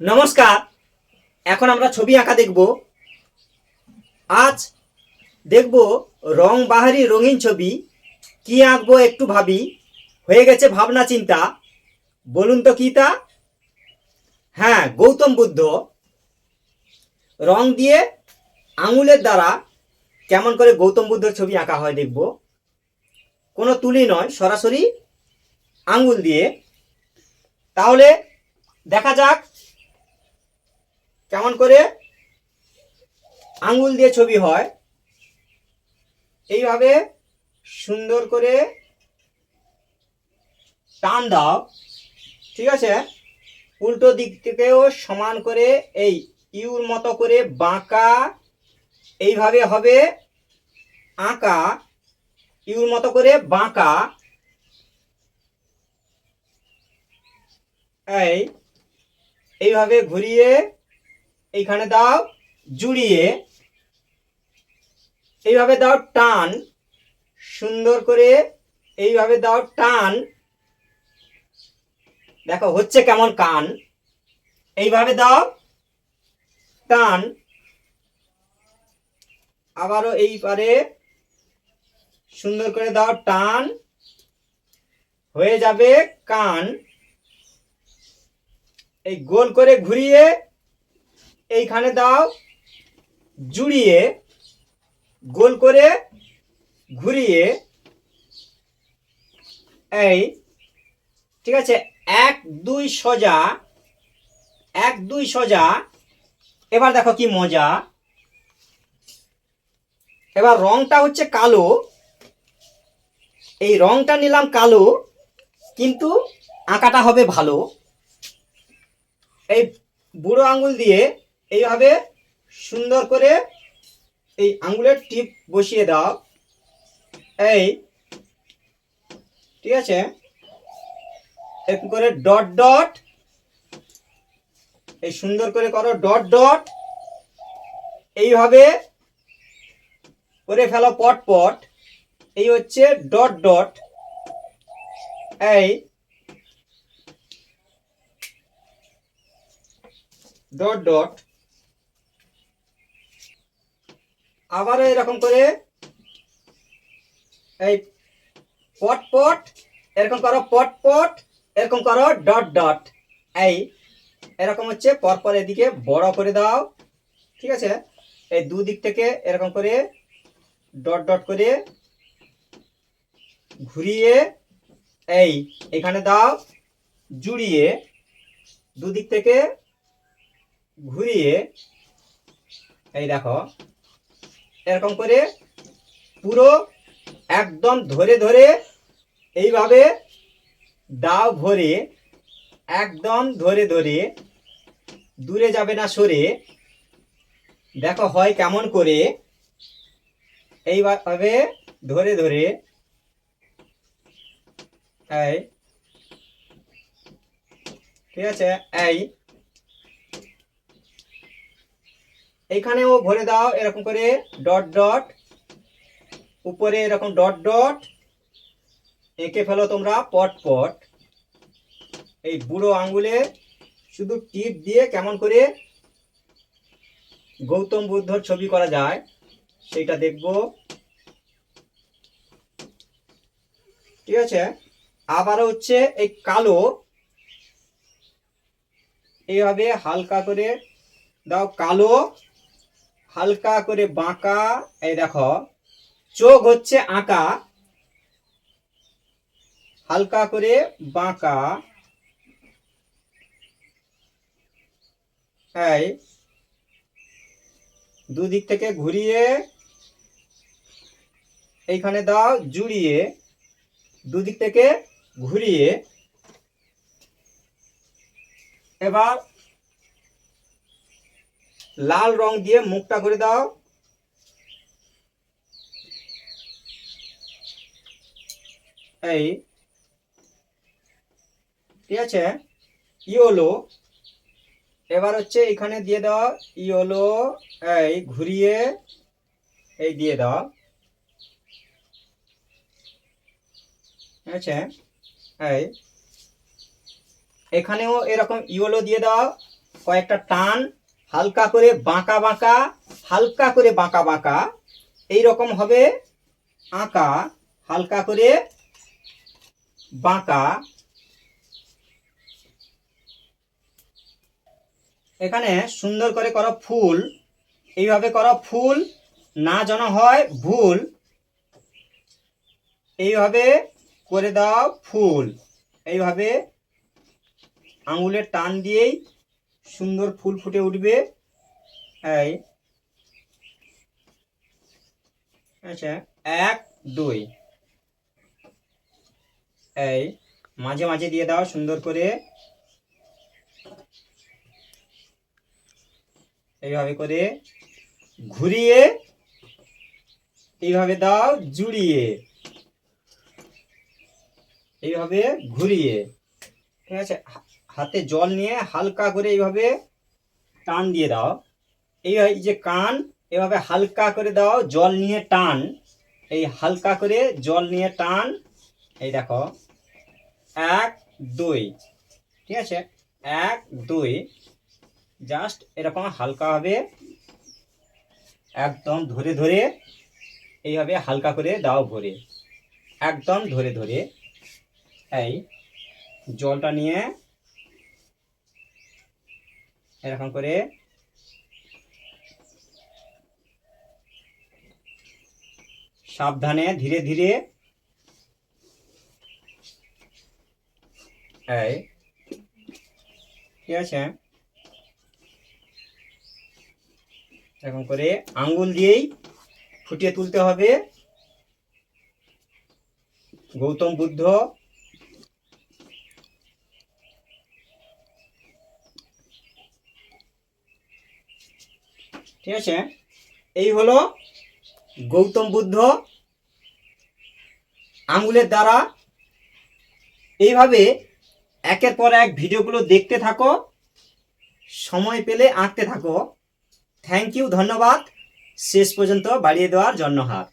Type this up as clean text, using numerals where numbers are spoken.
নমস্কার। এখন আমরা ছবি আঁকা দেখব। আজ দেখব রং বাহারি রঙিন ছবি। কি আঁকবো একটু ভাবি, হয়ে গেছে ভাবনা চিন্তা। বলুন তো কি তা? হ্যাঁ, গৌতম বুদ্ধ। রং দিয়ে আঙুলের দ্বারা কেমন করে গৌতম বুদ্ধর ছবি আঁকা হয় দেখব। কোনো তুলি নয়, সরাসরি আঙুল দিয়ে। তাহলে দেখা যাক কেমন করে আঙুল দিয়ে ছবি হয়। এইভাবে সুন্দর করে টান দাও, ঠিক আছে। উল্টো দিক থেকেও সমান করে এই ইউর মতো করে বাঁকা, এইভাবে হবে আঁকা, ইউর মতো করে বাঁকা। এইভাবে ঘুরিয়ে এইখানে দাও জুড়িয়ে, এইভাবে দাও টান, সুন্দর করে এইভাবে দাও টান। দেখো হচ্ছে কেমন কান। এইভাবে দাও টান, আবারও এইবারে সুন্দর করে দাও টান, হয়ে যাবে কান। এই গোল করে ঘুরিয়ে এইখানে দাও জুড়িয়ে, গোল করে ঘুরিয়ে। এই ঠিক আছে, 1 2 সোজা, 1 2 সোজা। এবার দেখো কি মজা। এবার রংটা হচ্ছে কালো, এই রংটা নিলাম কালো, কিন্তু আঁকাটা হবে ভালো। এই বুড়ো আঙুল দিয়ে এইভাবে সুন্দর করে এই আঙুলের টিপ বসিয়ে দাও। এই ঠিক আছে, এরকম করে ডট ডট, এই সুন্দর করে করো ডট ডট। এইভাবে করে ফেলো পট পট, এই হচ্ছে ডট ডট। এই ডট ডট, আবারও এরকম করে এই পট পট, এরকম করো পট পট, এরকম করো ডট ডট। এই এরকম হচ্ছে পরপর এদিকে বড় করে দাও, ঠিক আছে। এই দুদিক থেকে এরকম করে ডট ডট করে ঘুরিয়ে এই এখানে দাও জুড়িয়ে, দুদিক থেকে ঘুরিয়ে। এই দেখো এরকম করে পুরো একদম ধরে ধরে এইভাবে দাও ভরে, একদম ধরে ধরে, দূরে যাবে না সরে। দেখো হয় কেমন করে, এইভাবে ধরে ধরে। এই ঠিক আছে, এইখানেও ভরে দাও এরকম করে ডট ডট, উপরে এরকম ডট ডট এঁকে ফেলো তোমরা পট পট। এই বুড়ো আঙ্গুলে শুধু টিপ দিয়ে কেমন করে গৌতম বুদ্ধর ছবি করা যায় সেটা দেখব, ঠিক আছে। আবারও হচ্ছে এই কালো, এইভাবে হালকা করে দাও কালো, হালকা করে বাঁকা। এই দেখো চোখ হচ্ছে আঁকা, হালকা করে বাঁকা। এই দুদিক থেকে ঘুরিয়ে এইখানে দাও জুড়িয়ে, দুদিক থেকে ঘুরিয়ে। এবার লাল রং দিয়ে মুখটা করে দাও। এই ঠিক আছে, ইয়েলো। এবার হচ্ছে এখানে দিয়ে দাও ইয়েলো, এই ঘুরিয়ে এই দিয়ে দাও, ঠিক আছে। এই এখানেও এরকম ইয়েলো দিয়ে দাও, কয়েকটা টান, হালকা করে বাঁকা বাঁকা, হালকা করে বাঁকা বাঁকা, এইরকম হবে আঁকা, হালকা করে বাঁকা। এখানে সুন্দর করে করো ফুল, এইভাবে করো ফুল, না যেন হয় ভুল, এইভাবে করে দাও ফুল। এইভাবে আঙুলের টান দিয়েই সুন্দর ফুল ফুটে উঠবে। এই আচ্ছা, 1 2, এই মাঝে মাঝে দিয়ে দাও সুন্দর করে, এইভাবে করে ঘুরিয়ে এইভাবে দাও জুড়িয়ে, এইভাবে ঘুরিয়ে। ঠিক আছে, হাতে জল নিয়ে হালকা করে এইভাবে টান দিয়ে দাও। এই যে কান, এভাবে হালকা করে দাও, জল নিয়ে টান, এই হালকা করে জল নিয়ে টান। এই দেখো 1 2, ঠিক আছে, 1 2, জাস্ট এরকম হালকা হবে, একদম ধরে ধরে এইভাবে হালকা করে দাও ভরে, একদম ধরে ধরে। এই জলটা নিয়ে এরকম করে সাবধানে ধীরে ধীরে, এই ঠিক আছে, এরকম করে আঙ্গুল দিয়েই ফুটিয়ে তুলতে হবে। গৌতম বুদ্ধ ঠিক আছে, এই হলো গৌতম বুদ্ধ আঙ্গুলের দ্বারা। এইভাবে একের পর এক ভিডিওগুলো দেখতে থাকো, সময় পেলে আঁকতে থাকো। থ্যাংক ইউ, ধন্যবাদ শেষ পর্যন্ত বাড়িয়ে দেওয়ার জন্য হাত।